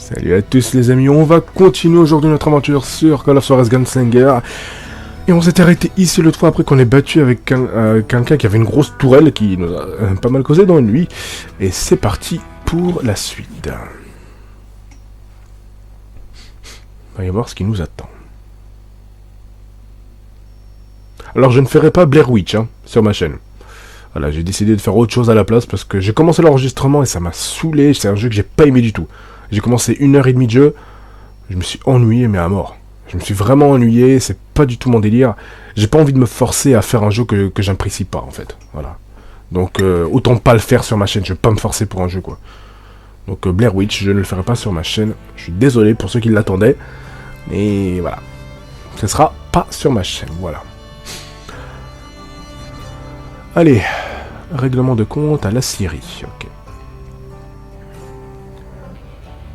Salut à tous les amis, on va continuer aujourd'hui notre aventure sur Juarez Gunslinger. Et on s'est arrêté ici l'autre fois après qu'on ait battu avec quelqu'un qui avait une grosse tourelle qui nous a pas mal causé dans une nuit. Et c'est parti pour la suite. On va y voir ce qui nous attend. Alors je ne ferai pas Blair Witch sur ma chaîne. Voilà, j'ai décidé de faire autre chose à la place parce que j'ai commencé l'enregistrement et ça m'a saoulé. C'est un jeu que j'ai pas aimé du tout. J'ai commencé 1h30 de jeu, je me suis ennuyé mais à mort. Je me suis vraiment ennuyé, c'est pas du tout mon délire. J'ai pas envie de me forcer à faire un jeu que j'apprécie pas en fait. Voilà. Donc autant pas le faire sur ma chaîne, je vais pas me forcer pour un jeu quoi. Donc Blair Witch, je ne le ferai pas sur ma chaîne. Je suis désolé pour ceux qui l'attendaient. Mais voilà. Ce sera pas sur ma chaîne, voilà. Allez, règlement de compte à la Syrie, ok.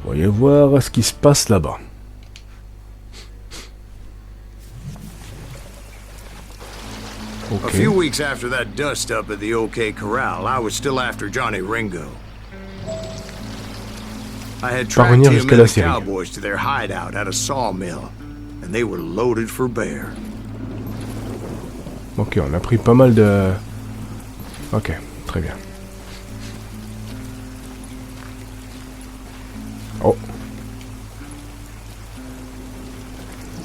Voyons voir ce qui se passe là-bas. A few weeks after that dust-up at the OK Corral, I was still after Johnny Ringo. I had tracked him and the cowboys to their hideout at a sawmill, and they were loaded for bear. Ok, on a pris pas mal de... Ok, très bien. Oh.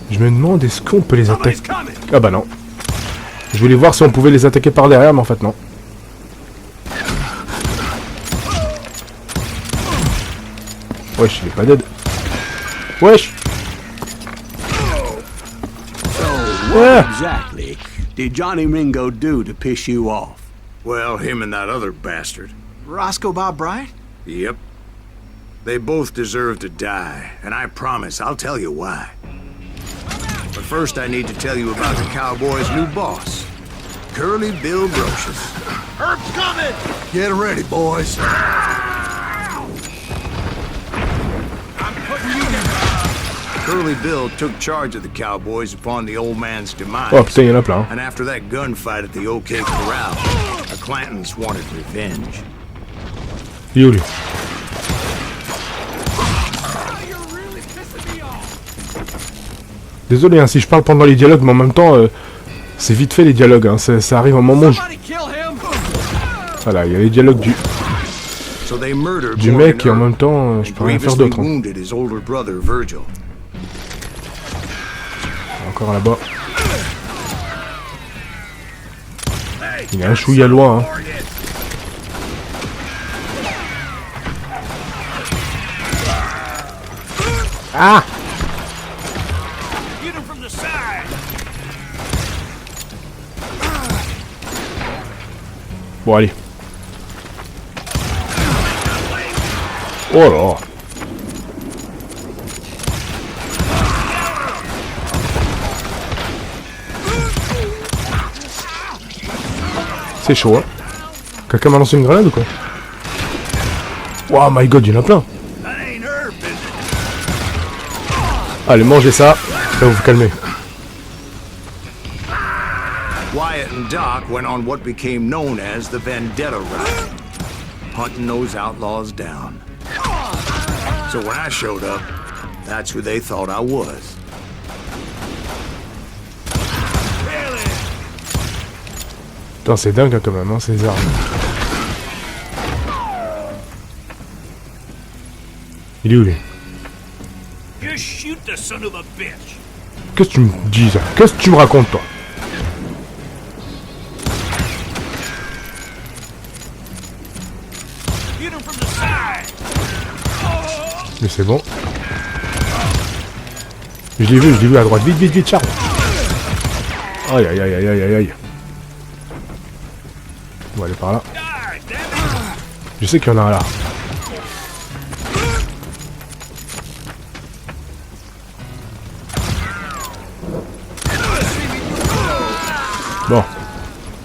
Je me demande est-ce qu'on peut les attaquer... Ah bah non. Je voulais voir si on pouvait les attaquer par derrière, mais en fait non. Wesh, il est pas dead. Wesh. What exactly did Johnny Ringo do to piss you off? Well, him and that other bastard. Roscoe Bob Bright? Yep. They both deserve to die, and I promise I'll tell you why. But first I need to tell you about the Cowboys' new boss, Curly Bill Brocious. Herb's coming! Get ready, boys. I'm putting you down. Curly Bill took charge of the Cowboys upon the old man's demise. Oh putain, il y en a plein. And after that gunfight at the OK Corral, the Clantons wanted revenge. Il est où lui? Désolé si je parle pendant les dialogues, mais en même temps, c'est vite fait les dialogues. Ça arrive à un moment où voilà, il y a les dialogues du mec et en même temps, je peux rien faire d'autre. Encore là-bas. Il y a un chouïa loin. Ah! Bon, allez. Oh là. C'est chaud, hein. Quelqu'un m'a lancé une grenade ou quoi? Oh my god, il y en a plein. Allez, mangez ça. Ça va vous calmer. Wyatt and Doc went on what became known as the Vendetta Route, hunting those outlaws down. So when I showed up, that's who they thought I was. Putain, c'est dingue quand même, ces armes. Il est où lui? Qu'est-ce que tu me dis ça? Qu'est-ce que tu me racontes toi? Mais c'est bon. Je l'ai vu à droite. Vite, vite, vite, Charles. Aïe, aïe, aïe, aïe, aïe, aïe. On va aller par là. Je sais qu'il y en a un là. Bon.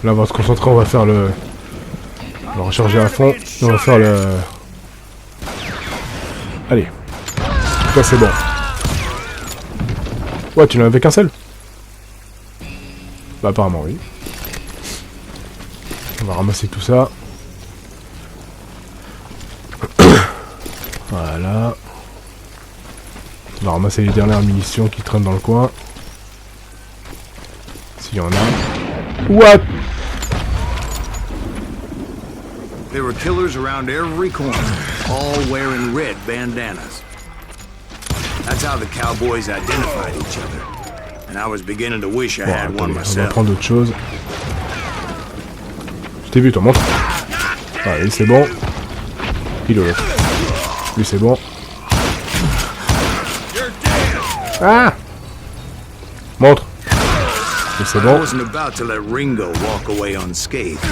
Là, on va se concentrer, on va faire le... On va recharger à fond. Et on va faire le... Allez. Ça c'est bon. Ouais, tu n'en avais qu'un seul? Bah apparemment oui. On va ramasser tout ça. Voilà. On va ramasser les dernières munitions qui traînent dans le coin. S'il y en a. What? There were killers around every corner, all wearing red bandanas. That's how the cowboys identified each other. And I was beginning to wish I Bon, had one attendez, on va myself. prendre autre chose. Je t'ai vu, toi, montre. Ah, lui, c'est bon. Il est l'autre. Lui, c'est bon. Ah! Montre. Lui, c'est I bon. wasn't about to let Ringo walk away unscathed.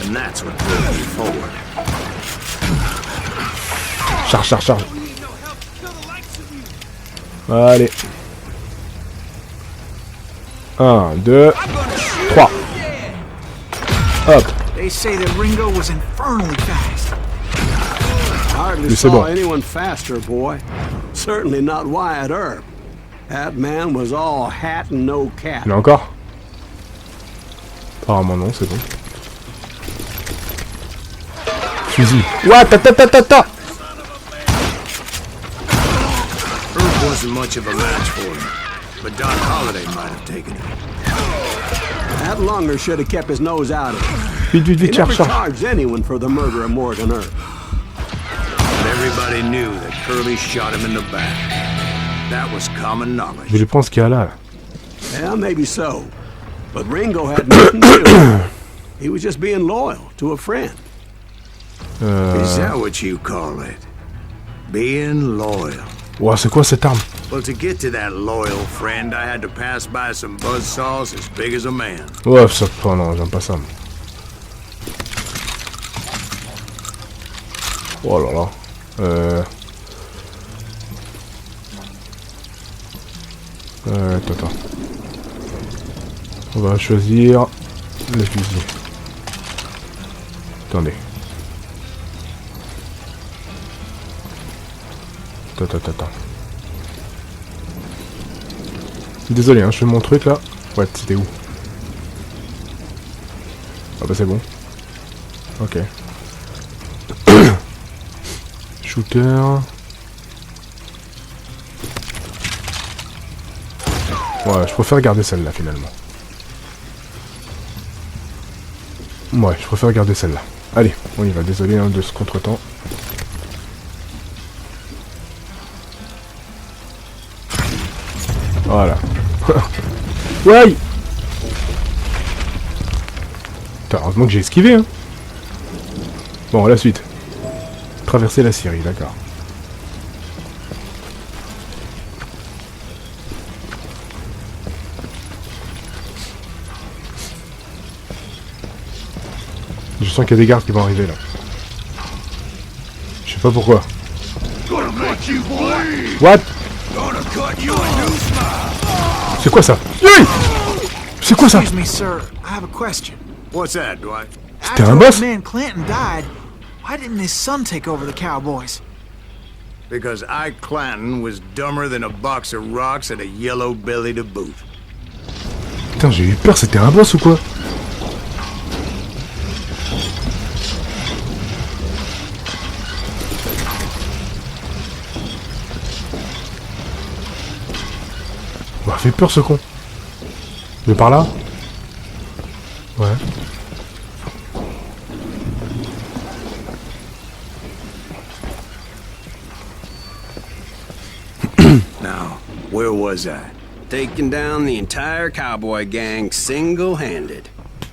And that's what pulled me forward. Charge, charge, charge. Allez. 1, 2, 3. Hop. They say that Ringo was infernally fast. Hardly Oui, c'est saw bon. anyone faster, boy. Certainly not Wyatt Earp. That man was all hat and no cap. Il y en a encore? Apparemment non, c'est bon. Fusil. What? Ta ta ta ta ta. Herb wasn't much of a match for him, but Doc Holliday might have taken him. That longer should have kept his nose out of it. Vite, vite, He vite, never charge, charge. charged anyone for the murder of Morgan Earp. But everybody knew that Curly shot him in the back. That was common knowledge. Je vais prendre ce qu'il y a là. Yeah, maybe so. But Ringo had nothing to do with it. He was just being loyal to a friend. Is that what you call it? Being loyal. Ouah, c'est quoi cette arme? Well, to get to that loyal friend, I had to pass by some buzzsaws as big as a man. Ouais, ça... Oh non, j'aime pas ça. Oh là là. Attends. On va choisir le fusil. Attendez. Attends. Désolé, hein, je fais mon truc là. Ouais, c'était où? Ah bah c'est bon. Ok. Shooter. Ouais, je préfère garder celle-là finalement. Ouais, je préfère garder celle-là. Allez, on y va. Désolé hein, de ce contretemps. Voilà. Ouais. Putain, heureusement que j'ai esquivé, hein. Bon, la suite. Traverser la Syrie, d'accord. Je sens qu'il y a des gardes qui vont arriver, là. Je sais pas pourquoi. What? C'est quoi ça? Hey! C'est quoi ça? Excuse me, sir. I have a question. What's that, Dwight? C'était After un boss? old man Clinton died, why didn't his son take over the Cowboys? Because Ike Clanton was dumber than a box of rocks and a yellow belly to boot. Putain, j'ai eu peur, c'était un boss ou quoi? Il m'a fait peur ce con. Je vais par là? Ouais. Now, where was I? Taking down the entire cowboy gang single-handed.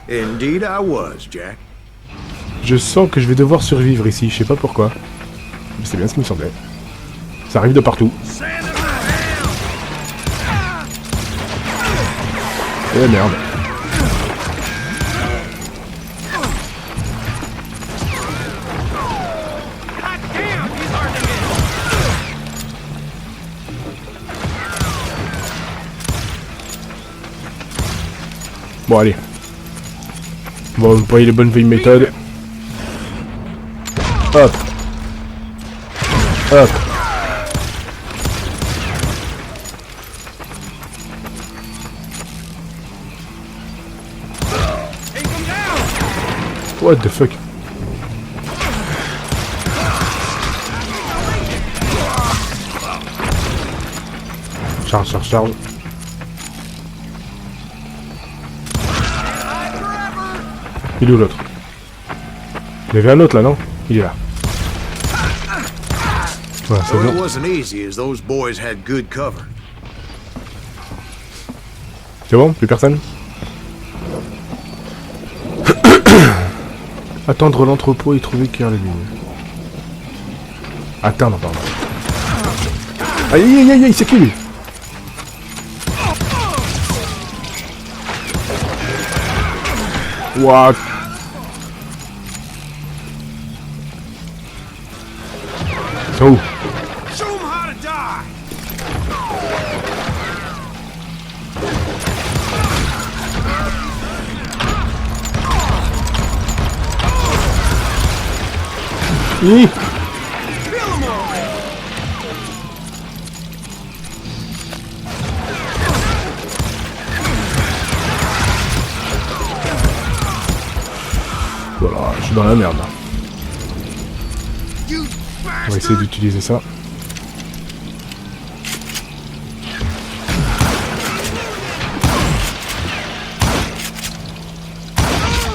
Indeed I was, Jack. Je sens que je vais devoir survivre ici, je sais pas pourquoi. Mais c'est bien ce qui me semblait. Ça arrive de partout. Eh merde. Bon allez. Bon, vous voyez les bonnes vieilles méthodes. Hop. Hop. What the fuck? Charge, charge, charge. Il est où l'autre? Il y avait un autre là, non? Il est là. Ouais, c'est So it bon. wasn't easy, as those boys had good cover. C'est bon? Plus personne? Attendre l'entrepôt et trouver qui a la ligne. Atteindre, pardon. Aïe aïe aïe aïe, c'est qui lui? What? C'est où? Show 'em how to die! Hi. Voilà, je suis dans la merde là. On va essayer d'utiliser ça.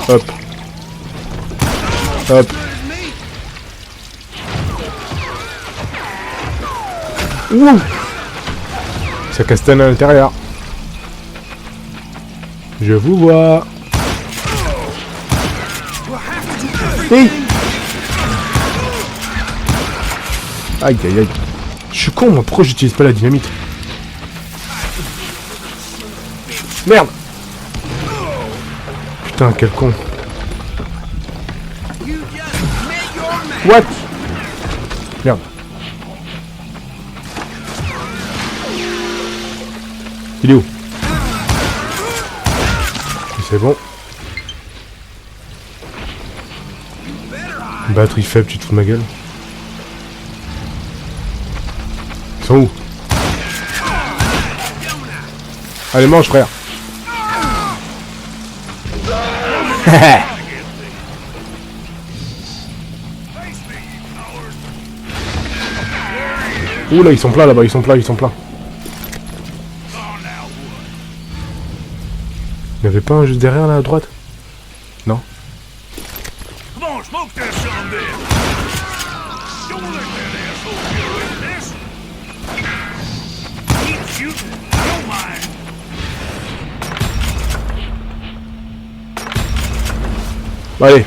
Hop. Hop. Ouh. Ça castagne à l'intérieur. Je vous vois. Hey. Aïe aïe aïe. Je suis con moi, pourquoi j'utilise pas la dynamite? Merde. Putain, quel con. What? Merde. Il est où? C'est bon. Batterie faible, tu te fous de ma gueule? Ils sont où? Allez, mange, frère. Ouh là, ils sont pleins là-bas, ils sont pleins, ils sont pleins. Il n'y avait pas un juste derrière là à droite? Non? Come on, smoke that son of a bitch! Don't let that asshole get away with this! Keep shooting, I don't mind! Allez,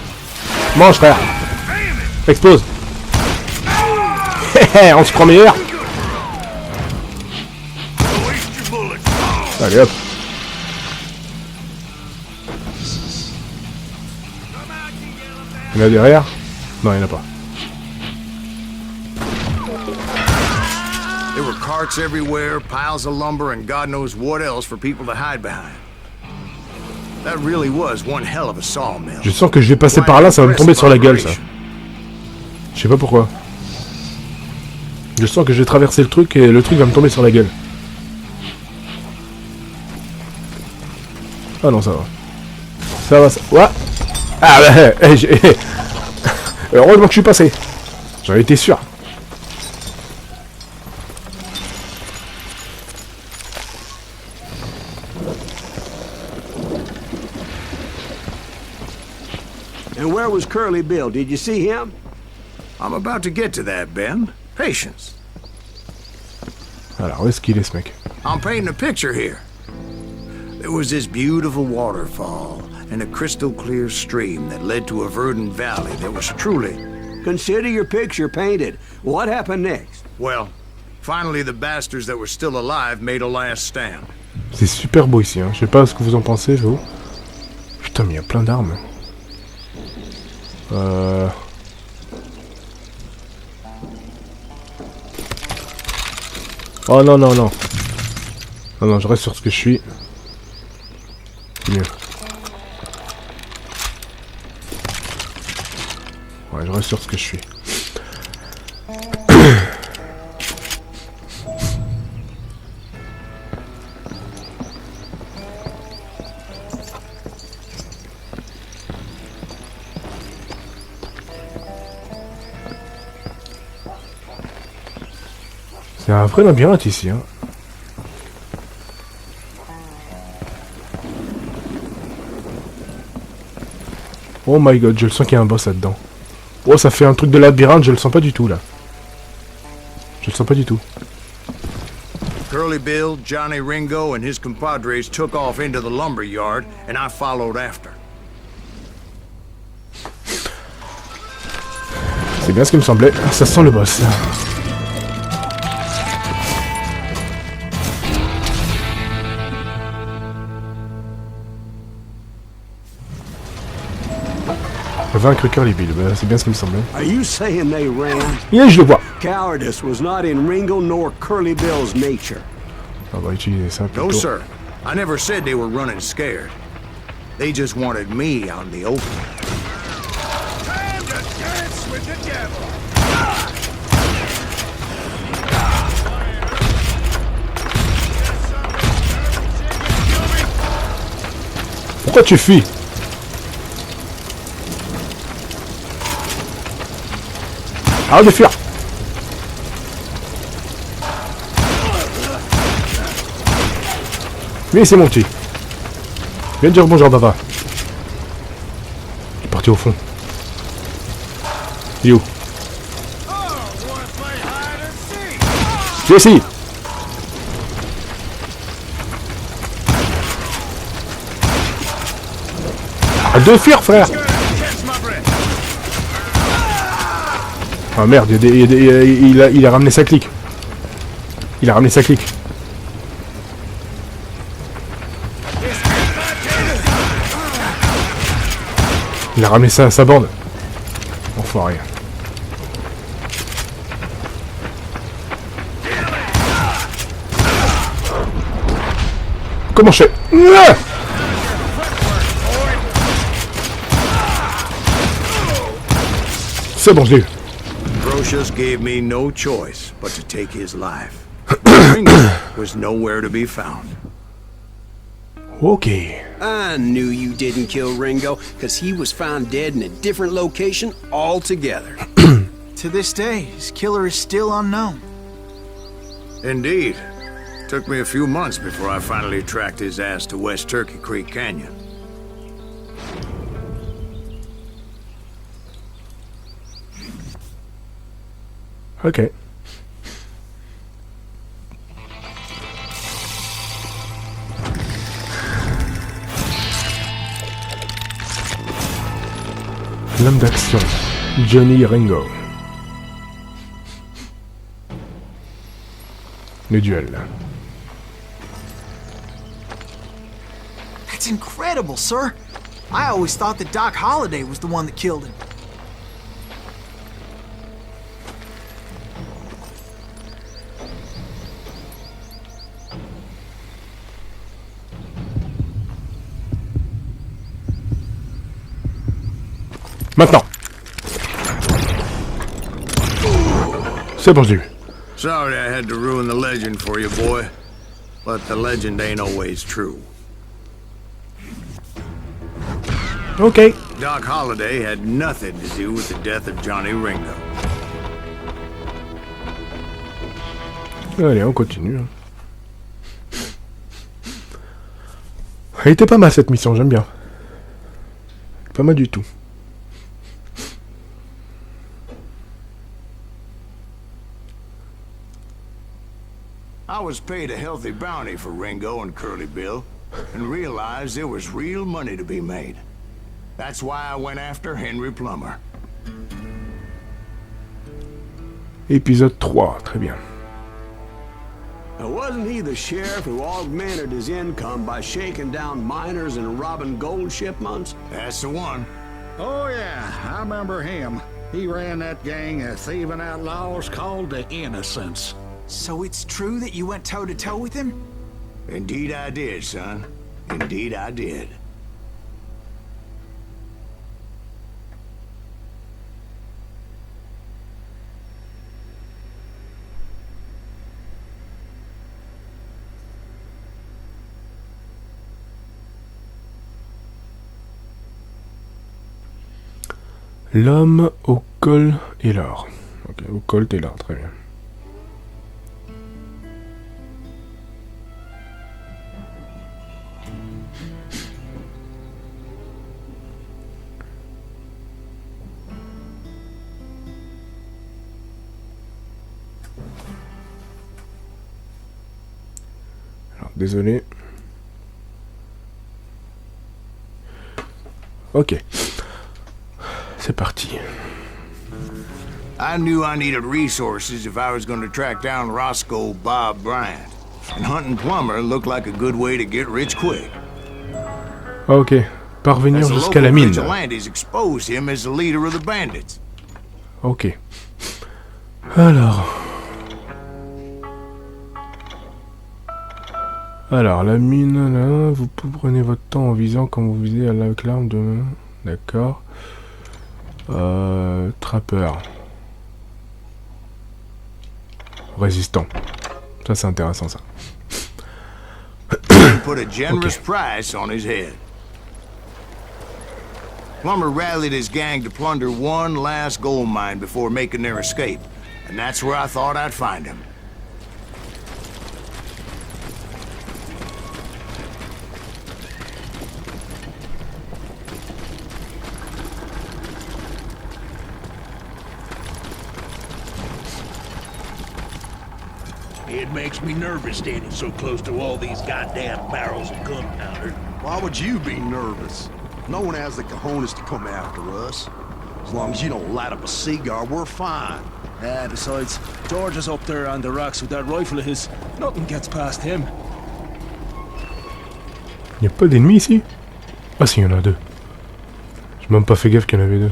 mange frère. Explose. On se croit meilleur. Allez hop. Il y en a derrière? Non, il n'y en a pas. There were carts everywhere, piles of lumber, and God knows what else for people to hide behind. That really was one hell of a sawmill. Je sens que je vais passer par là, ça va me tomber sur la gueule ça. Je sais pas pourquoi. Je sens que je vais traverser le truc et le truc va me tomber sur la gueule. Ah non, ça va. Ça va, ça... Ouais. Ah bah, heureusement que je suis passé. J'en étais sûr. And where was Curly Bill? Did you see him? I'm about to get to that, Ben. Patience. Alors, où est-ce qu'il est ce mec? I'm painting a picture here. There was this beautiful waterfall and a crystal clear stream that led to a verdant valley that was truly... Consider your picture painted. What happened next? Well, finally the bastards that were still alive made a last stand. C'est super beau ici, hein. Je sais pas ce que vous en pensez, vous. Putain, mais il y a plein d'armes. Oh non, non, non. Non, non, je reste sur ce que je suis. C'est mieux. Ouais, je reste sur ce que je suis. C'est un vrai labyrinthe ici, hein. Oh my god, je le sens qu'il y a un boss là-dedans. Oh, ça fait un truc de labyrinthe, je le sens pas du tout là. Je le sens pas du tout. Curly Bill, Johnny Ringo, and his compadres took off into the lumber yard, and I followed after. C'est bien ce qui me semblait. Ça sent le boss. Vaincre Curly Bill, c'est bien ce qui me semblait. Are you saying they ran? Yeah, je le vois. Cowardice was not in Ringo nor Curly Bill's nature. On va utiliser ça plutôt. No, sir. I never said they were running scared. They just wanted me out in the open. Time to dance with the devil. Pourquoi tu fuis? Arrête de fuir! Oui, c'est mon petit. Viens dire bonjour, papa. Il est parti au fond. Il est où? Viens ici! Arrête de fuir, frère! Ah merde, il a ramené sa clique. Il a ramené sa clique. Il a ramené sa bande. Enfoiré. Comment je fais? C'est bon, je l'ai eu. Brocious gave me no choice but to take his life. Ringo was nowhere to be found. Okay. I knew you didn't kill Ringo, because he was found dead in a different location altogether. To this day, his killer is still unknown. Indeed. Took me a few months before I finally tracked his ass to West Turkey Creek Canyon. Ok. L'homme d'action, Johnny Ringo. Le duel. That's incredible, sir. I always thought that Doc Holliday was the one that killed him. Maintenant. C'est bon, je l'ai eu. Sorry I had to ruin the legend for you, boy. But the legend ain't always true. Ok. Doc Holliday had nothing to do with the death of Johnny Ringo. Allez, on continue. Elle était pas mal cette mission, j'aime bien. Pas mal du tout. I was paid a healthy bounty for Ringo and Curly Bill, and realized there was real money to be made. That's why I went after Henry Plummer. Épisode 3, très bien. Now, wasn't he the sheriff who augmented his income by shaking down miners and robbing gold shipments? That's the one. Oh, yeah, I remember him. He ran that gang of thieving outlaws called the Innocents. So it's true that you went toe-to-toe with him? Indeed I did, son. Indeed I did. L'homme au col et l'or. Ok, au col et l'or, très bien. désolé. Ok. C'est parti. I knew I needed resources if I was going to track down Roscoe Bob Bryant. And hunting Plumber looked like a good way to get rich quick. Ok. Parvenir As the jusqu'à la local mine. vigilantes exposed him as the leader of the bandits. Ok. Alors, la mine, là, vous prenez votre temps en visant quand vous visez avec l'arme de... D'accord. Trappeur. Résistant. Ça, c'est intéressant, ça. Put a generous price on his head. Plumber rallied his gang to plunder one last gold mine before making their escape. And that's where I thought I'd find him. It makes me nervous standing so close to all these goddamn barrels of gunpowder. Why would you be nervous? No one has the cojones to come after us. As long as you don't light up a cigar, we're fine. Besides, George is up there on the rocks with that rifle of his. Nothing gets past him. Y'a pas d'ennemis ici? Ah si, y'en a deux. J'ai même pas fait gaffe qu'il y en avait deux.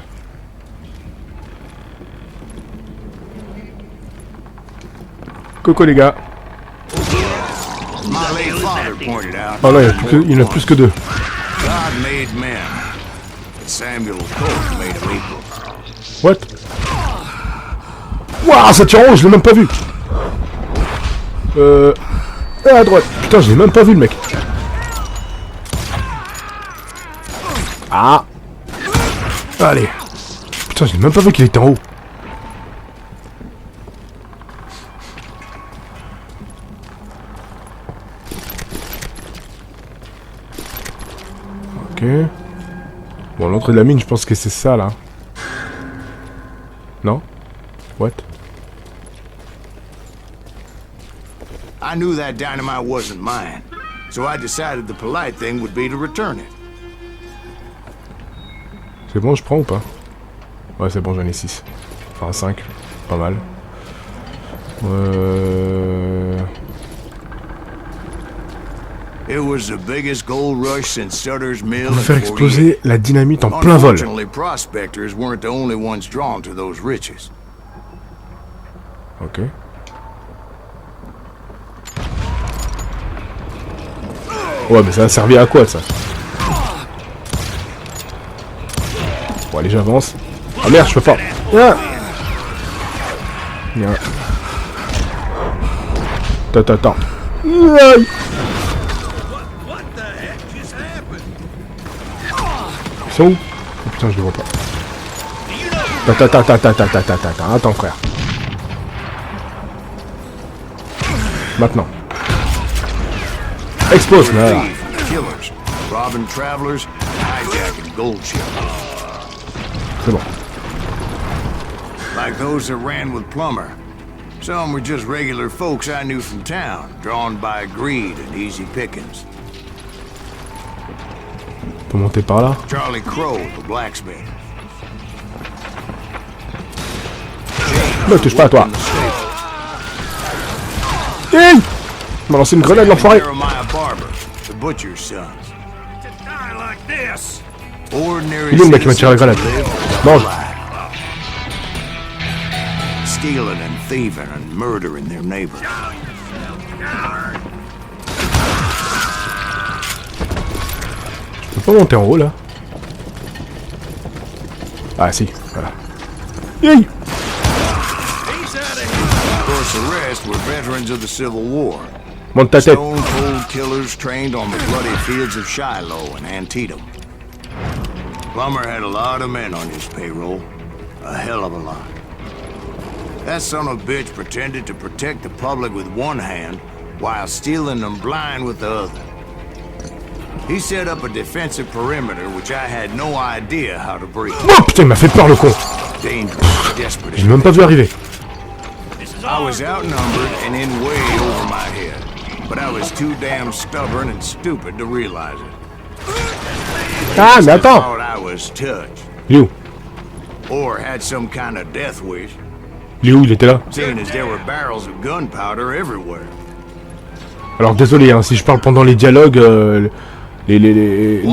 Coucou les gars. My late father pointed out. Oh là, il y en a plus que deux. God made men. But Samuel Colt made them equal. What? Waouh, ça tire en haut, je l'ai même pas vu. À droite. Putain, je l'ai même pas vu le mec. Ah. Allez. Putain, je l'ai même pas vu qu'il était en haut. Ok. Bon, l'entrée de la mine, je pense que c'est ça, là. Non? What? I knew that dynamite wasn't mine, so I decided the polite thing would be to return it. C'est bon, je prends ou pas? Ouais, c'est bon, j'en ai 6. Enfin, 5. Pas mal. It was the biggest gold rush since Sutter's Mill. On va faire exploser la dynamite en plein vol. Unfortunately, prospectors weren't the only ones drawn to those riches. Ok. Ouais, mais ça a servi à quoi, ça? Bon, allez, j'avance. Ah merde, je peux pas. Ah. Bien. Attends. Aïe. Ils sont où? Oh putain, je les vois pas. Attends, frère. Maintenant. Explose, là. Killers, robbing travelers, hijacking gold ships. C'est bon. Like those that ran with Plumber. Some were just regular folks I knew from town, drawn by greed and easy pickings. On peut monter par là. Charlie Crow, the blacksmith. Ne touche pas à toi. Hey! Il m'a lancé une grenade, l'enfoiré. Jeremiah Barber, the butcher's sons. Ordinary Il est où le mec qui m'a tiré la grenade? Mange. Stealing and thieving and murdering their neighbors. Je peux pas monter en haut là. Ah si, voilà. Hey! Of course, the rest were veterans of the Civil War. Monte ta tête. Stone cold killers trained on the bloody fields of Shiloh and Antietam. Plummer had a lot of men on his payroll. A hell of a lot. That son of a bitch pretended to protect the public with one hand while stealing them blind with the other. He set up a defensive perimeter which I had no idea how to breach. Oh putain, il m'a fait peur le con. Dangerous, desperate. J'ai même pas vu arriver. I was outnumbered and in way over my head. but I was too damn stubborn and stupid to realize it. Ah, mais I attends. thought I was touched, Il est où? or had some kind of death wish, Il est où? Il était là. seeing as there were barrels of gunpowder everywhere. Alors désolé, hein, si je parle pendant les dialogues, les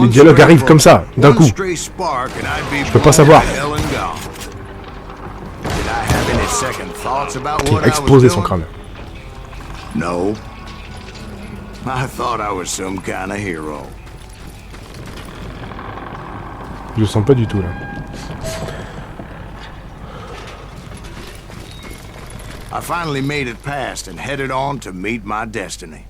dialogues arrivent comme ça, d'un coup. Je peux pas savoir. Il a explosé son crâne. No. I thought I was some kind of hero. Je le sens pas du tout là. I finally made it past and headed on to meet my destiny.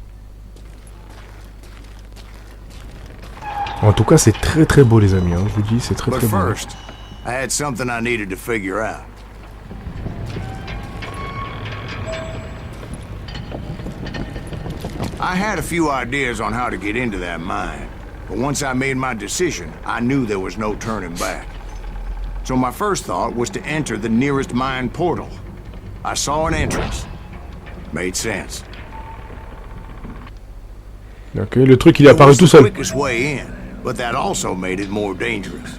En tout cas, c'est très très beau les amis, hein. Je vous dis, c'est très But très beau. first, I had something I needed to figure out. I had a few ideas on how to get into that mine, but once I made my decision, I knew there was no turning back. So my first thought was to enter the nearest mine portal. I saw an entrance. Made sense. Ok, le truc il est It apparu was tout the seul. quickest way in, but that also made it more dangerous,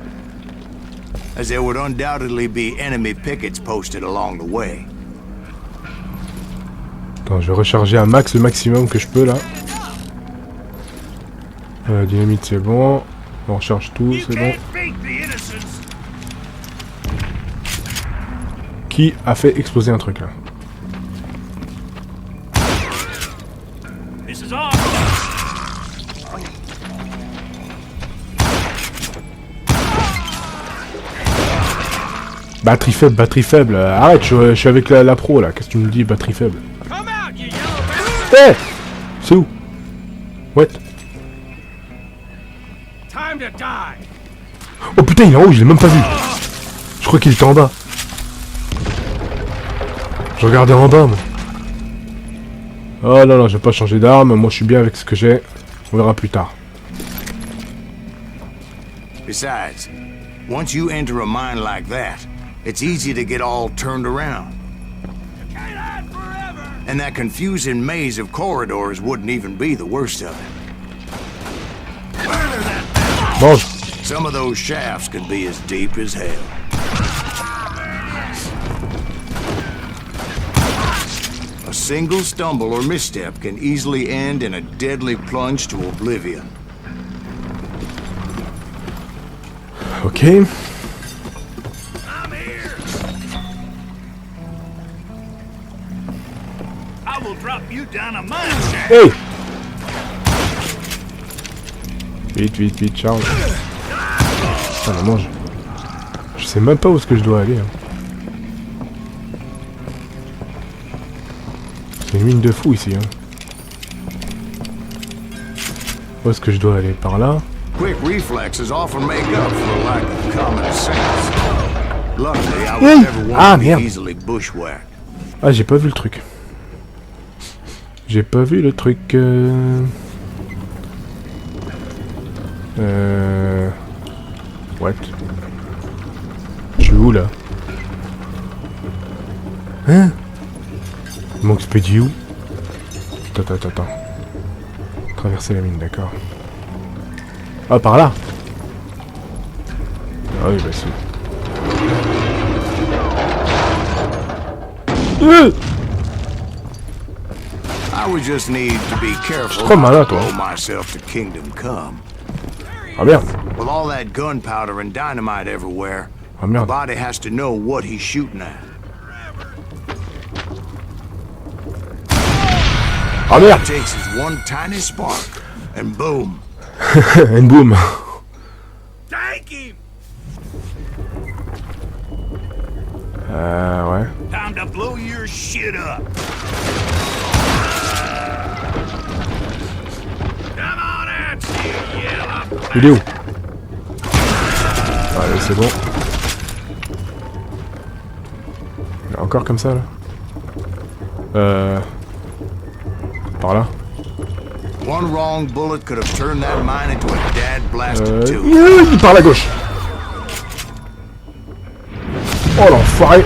as there would undoubtedly be enemy pickets posted along the way. Attends, je vais recharger un max, le maximum que je peux là. Dynamite c'est bon. On recharge tout, c'est bon. Qui a fait exploser un truc là? Batterie faible, batterie faible. Arrête, je suis avec la pro là. Qu'est-ce que tu me dis, batterie faible? Eh! C'est où? What? Oh putain, il est en haut, je l'ai même pas vu. Je crois qu'il était en bas. Je regardais en bas, moi. Oh non, je vais pas changer d'arme. Moi, je suis bien avec ce que j'ai. On verra plus tard. Besides, once you enter a mine like that, it's easy to get all turned around. And that confusing maze of corridors wouldn't even be the worst of it. Mange. Some of those shafts could be as deep as hell. A single stumble or misstep can easily end in a deadly plunge to oblivion. Ok. I'm here. I will drop you down a mine shaft. Hey! Vite, vite, vite, charge. Putain, la mange. Je sais même pas où est-ce que je dois aller. Hein. C'est une mine de fou ici. Hein. Où est-ce que je dois aller? Par là? Quick reflexes often make up for a lack of common sense. Luckily, I was never one to be merde. easily bushwhacked. Ah, j'ai pas vu le truc. J'ai pas vu le truc. What? Je suis où là? Hein? Mon expédie où? Attends. Traverser la mine, d'accord. Ah, par là? Ah oui, bah si. I would just need to be careful Trop malin, not to toi. blow myself to kingdom come. Ah merde. With all that gunpowder and dynamite everywhere, Ah the merde. body has to know what he's shooting at. Ah merde. It takes is one tiny spark, and boom. And boom. Thank him. Ouais. Time to blow your shit up. Come on out, you yellow. Il est où? Allez, c'est bon. Encore comme ça, là? Par là? One wrong bullet could have turned that mine into a dad-blasted tube. Il par la gauche. Oh l'enfoiré.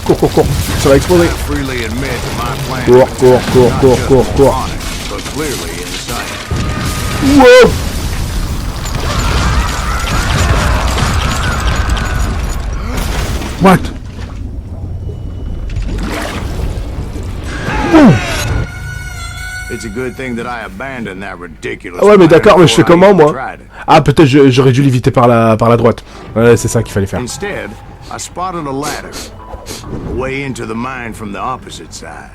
Cours, cours, cours. Ça va exploser. Freely admit that my plan Cours, was cours, cours, not cours, just cours, cours. moronic, but clearly insane. Wow. What? It's a good thing that I abandoned that ridiculous Ah ouais, mais plan d'accord, mais je fais before I comment, even moi? tried it. Ah, peut-être j'aurais dû l'éviter par la droite. Ouais, c'est ça qu'il fallait faire. Instead, I spotted a ladder, a way into the mine from the opposite side.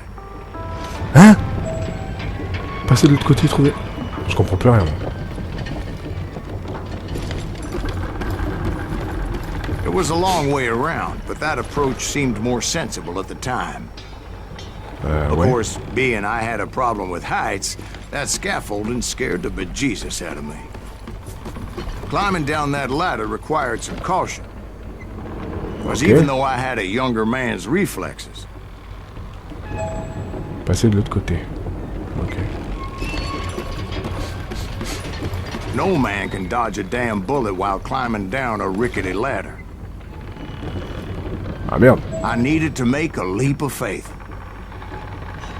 Hein? Passer de l'autre côté, trouver... Je comprends plus rien. It was a long way around, but that approach seemed more sensible at the time. Of Ouais. course, being I had a problem with heights, that scaffolding scared the bejesus out of me. Climbing down that ladder required some caution. Because Okay. even though I had a younger man's reflexes, Passer de l'autre côté. Ok. no man can dodge a damn bullet while climbing down a rickety ladder. Ah merde. I needed to make a leap of faith.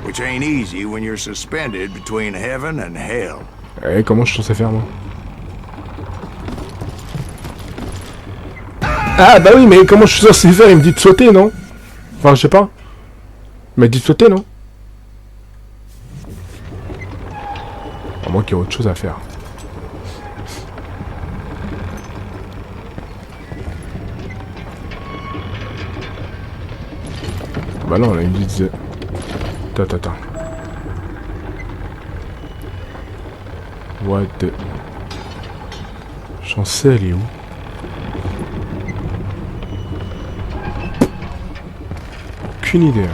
Which ain't easy when you're suspended between heaven and hell. Eh, comment je suis censé faire, moi? Ah bah oui, mais comment je suis censé faire? Il me dit de sauter, non? Enfin, je sais pas. Il m'a dit de sauter, non? À moins qu'il y ait autre chose à faire. Bah non, là, il me disait... Attends. What the... J'en sais, elle est où? Aucune idée.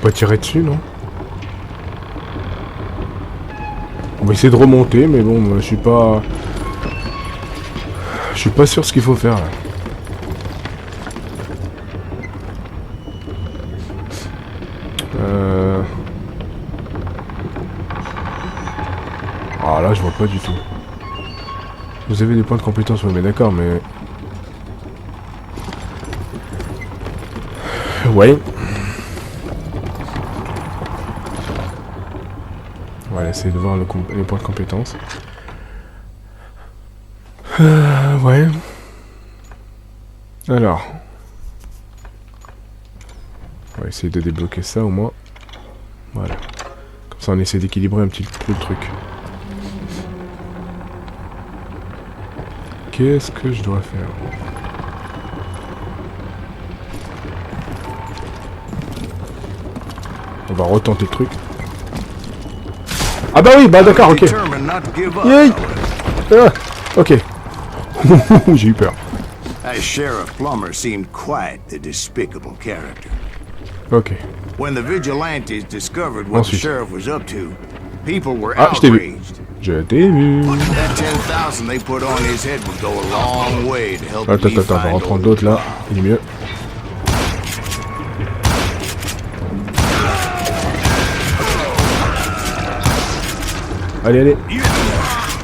Pas tirer dessus, non? On va essayer de remonter, mais bon, moi, je suis pas... Je suis pas sûr ce qu'il faut faire, là. Ah là, je vois pas du tout. Vous avez des points de compétence, oui, mais d'accord, mais... Ouais. On va essayer de voir les points de compétence. Ouais. Alors. On va essayer de débloquer ça au moins. Voilà. Comme ça on essaie d'équilibrer un petit peu le truc. Qu'est-ce que je dois faire? On va retenter le truc. Ah bah oui, bah d'accord, ok. Determined not to give up. Yay! Ah, ok. J'ai eu peur. That Sheriff Plummer seemed quite the despicable character. Ok. When the vigilantes discovered what the Ensuite. sheriff was up to, people were Ah, je t'ai vu. outraged. Je t'ai vu. That 10,000 they put on his head would go a long way to help me Attends, on va find reprendre old d'autres là. Il est mieux. Allez.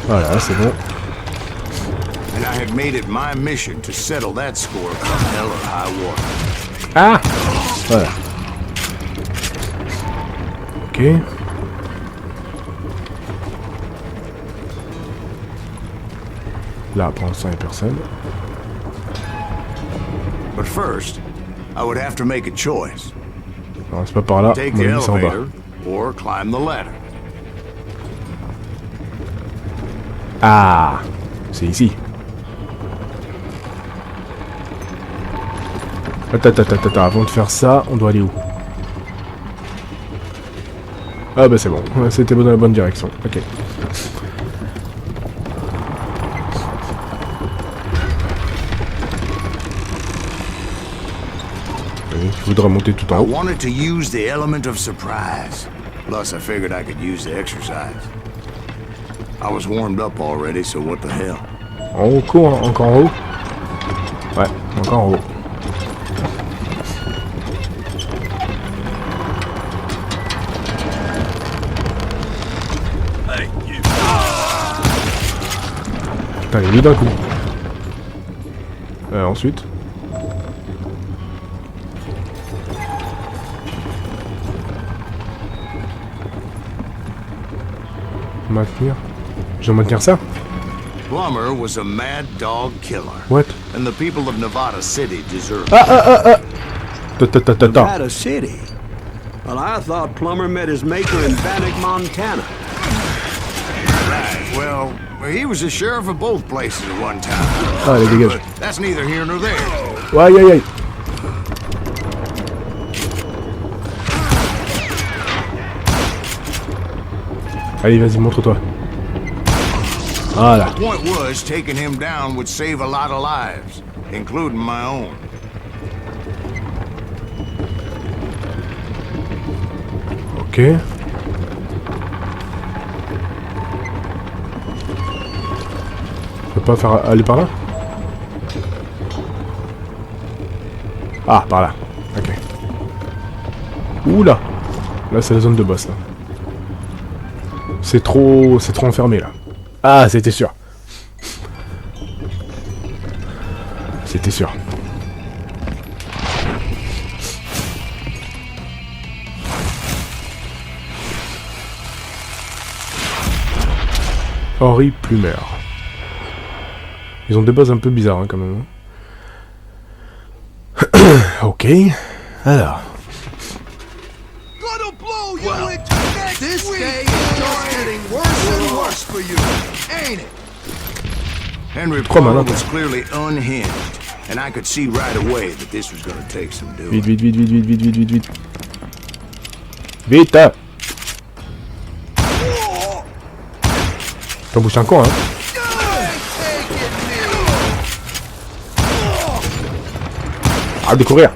Voilà, c'est bon. And I had made it my mission to settle that score come hell or high water. Ah! Voilà. Ok. Là, pour l'instant, il n'y a personne. But first, I would have to make a choice. Non, c'est pas par là. Take Mon the avis, c'est en bas. elevator or climb the ladder. Ah! C'est ici. Attends. Avant de faire ça, on doit aller où? Ah bah c'est bon. C'était dans la bonne direction. Ok. Il faudra monter tout en I haut. wanted to use the element of surprise. Plus, I figured I could use the exercise. I was warmed up already, so what the hell? En haut, cours, encore en haut. Ouais, encore en haut. Putain, il est mis d'un coup. Ensuite. Maintenir. Je dois maintenir ça? Plummer was a mad dog killer. What? And the people of Nevada City deserve it. Attends. Nevada City? Well, I thought Plummer met his maker in Bannock, Montana. Right, well, he was the sheriff of both places at one time. Allez, dégage. But that's neither here nor there. Aïe, aïe, aïe. Allez, vas-y, montre-toi. Voilà. The point was, taking him down would save a lot of lives, including my own. Ok. Je peux pas faire aller par là? Ah, par là. Ok. Oula. Là, c'est la zone de boss, là. C'est trop enfermé, là. Ah, c'était sûr. C'était sûr. Henri Plumer. Ils ont des bases un peu bizarres, hein, quand même. Ok. Alors. This day is just getting worse and worse for you, ain't it? Henry Plummer was clearly unhinged, and I could see right away that this was going to take some doing. Vite. Vite. T'en bouges un con, hein. Arrête de courir.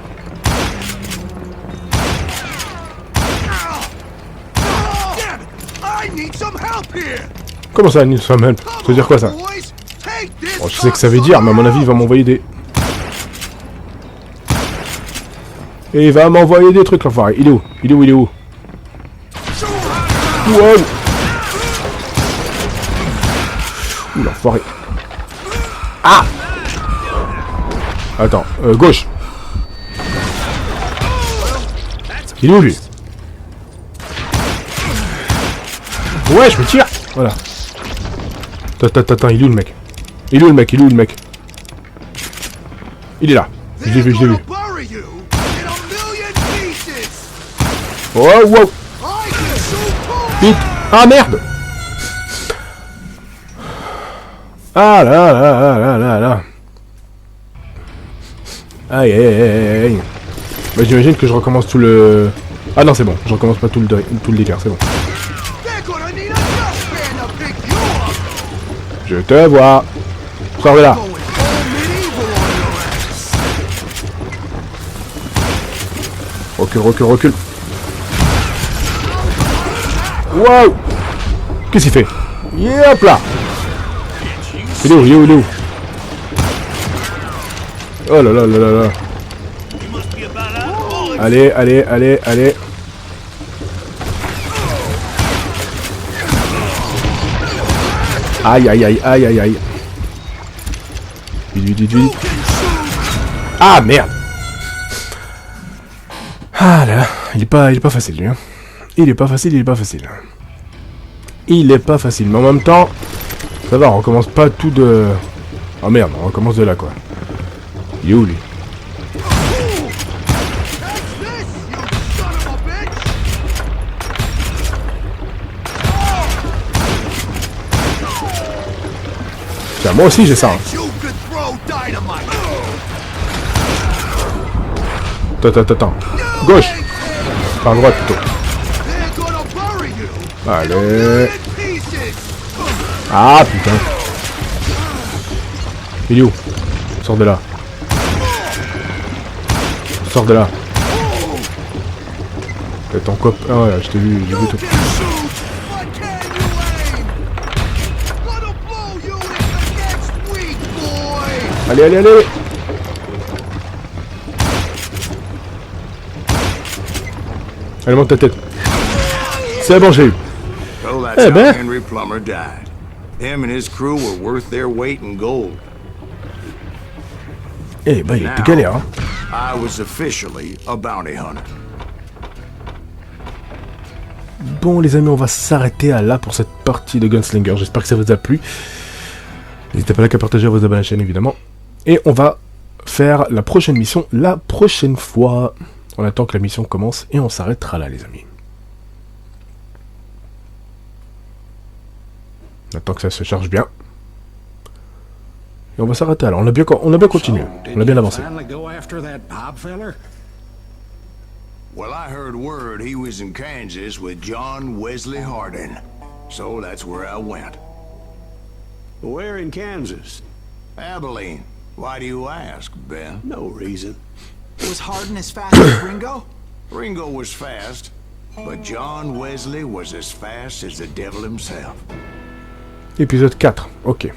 Comment ça, need some help? Ça veut dire quoi, ça? Bon, je sais que ça veut dire, mais à mon avis, il va m'envoyer des... Et il va m'envoyer des trucs, l'enfoiré. Il est où? Wow! Ouh, l'enfoiré. Ah! Attends, gauche. Il est où, lui? Ouais, je me tire. Voilà. Attends, il est où le mec? Il est où le mec? Il est là. Je l'ai vu. Wow. Vite. Ah, merde. Ah là. Aïe. Bah, j'imagine que je recommence tout le... Ah non, c'est bon. Je recommence pas tout le délire, c'est bon. Je te vois. Sors de là. Recule. Wow. Qu'est-ce qu'il fait? Hop là. Il est où? Oh là. Allez. Aïe. Vite. Ah, merde. Ah là, il est pas facile, lui. Hein. Il est pas facile. Mais en même temps, ça va, on recommence pas tout de... Oh merde, on recommence de là, quoi. Il est où, lui? Tiens, moi aussi j'ai ça. Hein. Attends. Gauche. Enfin, droite plutôt. Allez. Ah putain. Il est où? Sors de là. T'es ton cop. Ah ouais, je t'ai vu, j'ai vu tout. Allez. Allez, monte ta tête. C'est bon, j'ai eu. So that's how Henry Plummer died. Him and his crew were worth their weight in gold. Eh bah, il était galère, hein. I was officially a bounty hunter. Bon, les amis, on va s'arrêter à là pour cette partie de Gunslinger. J'espère que ça vous a plu. N'hésitez pas à partager, à vous abonner à la chaîne, évidemment. Et on va faire la prochaine mission la prochaine fois. On attend que la mission commence et on s'arrêtera là, les amis. On attend que ça se charge bien. Et on va s'arrêter là. On a bien continué. On a bien avancé. Well, I heard word he was in Kansas with John Wesley Hardin. So that's where I went. Where in Kansas? Abilene. Why do you ask, Ben? No reason. Was Hardin as fast as Ringo? Ringo was fast, but John Wesley was as fast as the devil himself. Épisode 4. Ok.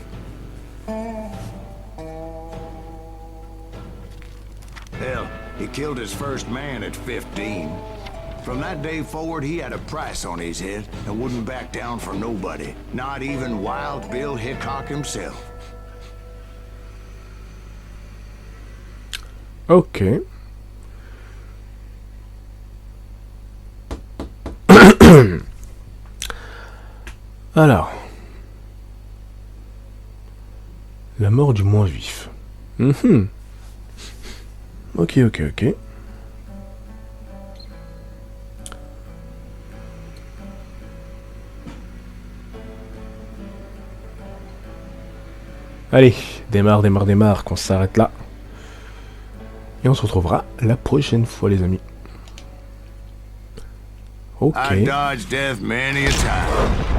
Hell, he killed his first man at 15. From that day forward, he had a price on his head and wouldn't back down for nobody, not even Wild Bill Hickok himself. Ok. Alors. La mort du moins vif. Ok. Allez, démarre, qu'on s'arrête là. Et on se retrouvera la prochaine fois, les amis. Ok. I dodged death many a time,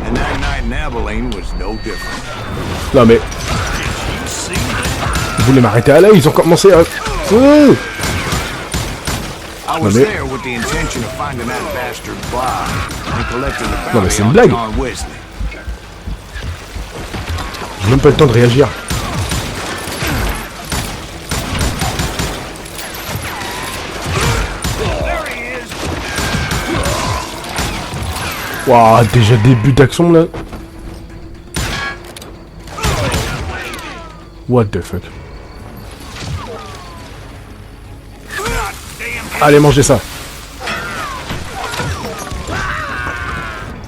and that night in Abilene was no different. Non mais... Vous voulez m'arrêter à là? Ils ont commencé à... Oh, I was there with the intention of finding that bastard Bob and collecting the Non mais bounty c'est une on blague. John Wesley. J'ai même pas le temps de réagir. Waouh, déjà début d'action là. What the fuck. Allez, mangez ça.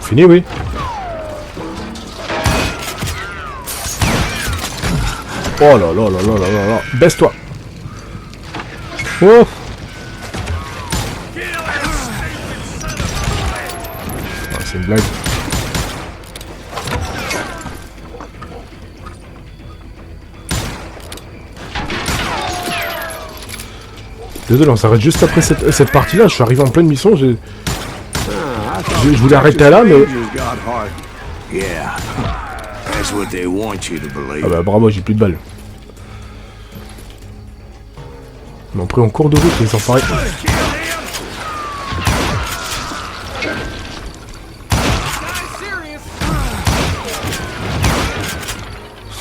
Fini, oui. Oh là là là là là là. Baisse-toi. Oh. C'est une blague. Désolé, on s'arrête juste après cette partie-là. Je suis arrivé en pleine mission. Je voulais arrêter là, mais... Ah bah bravo, j'ai plus de balles. Ils m'ont pris en cours de route, les enfoirés.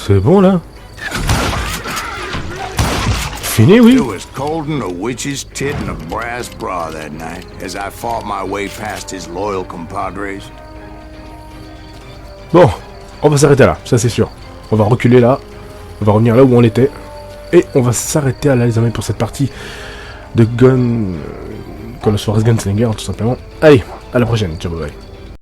C'est bon là? Fini, oui. It was cold in a witch's tit and a brass bra that night as I fought my way past his loyal compadres. Bon, on va s'arrêter là, ça c'est sûr. On va reculer là, on va revenir là où on était. Et on va s'arrêter là, les amis, pour cette partie de Juarez Gunslinger, tout simplement. Allez, à la prochaine, ciao, bye bye.